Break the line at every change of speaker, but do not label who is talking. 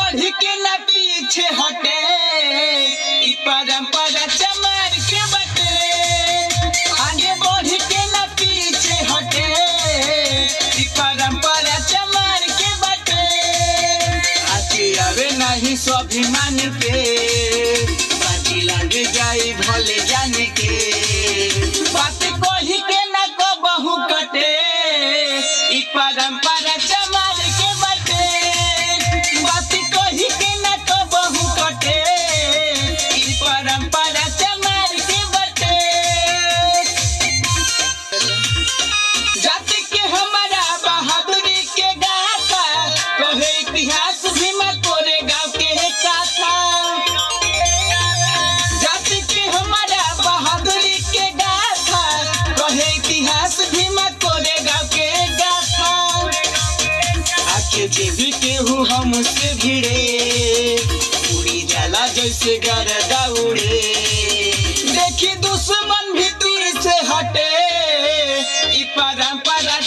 बढ़ के न पीछे हटे, ई परंपरा चमार के बटे। आगे बढ़ के न पीछे हटे, ई परंपरा चमार के बटे। आके आवे नहीं स्वाभिमान पे, बाजी लग जाई भले जाने के। बात कही के न कबहू कटे, ई परंपरा चमार के बटे। बात कही के न कबहू कटे, ई परंपरा चमार के बटे। जाति के हमारा बहादुरी के गाथा, कहे इतिहास भीमा कोरेगांव के गाथा। जाति के हमारा बहादुरी के गाथा, कहे इतिहास भीमा कोरेगांव के गाथा। आके जेबी केहू हमसे भिड़े, उड़ी जाला जैसे गर्दा उड़े। देखी दुश्मन भी दूर से हटे, ई परंपरा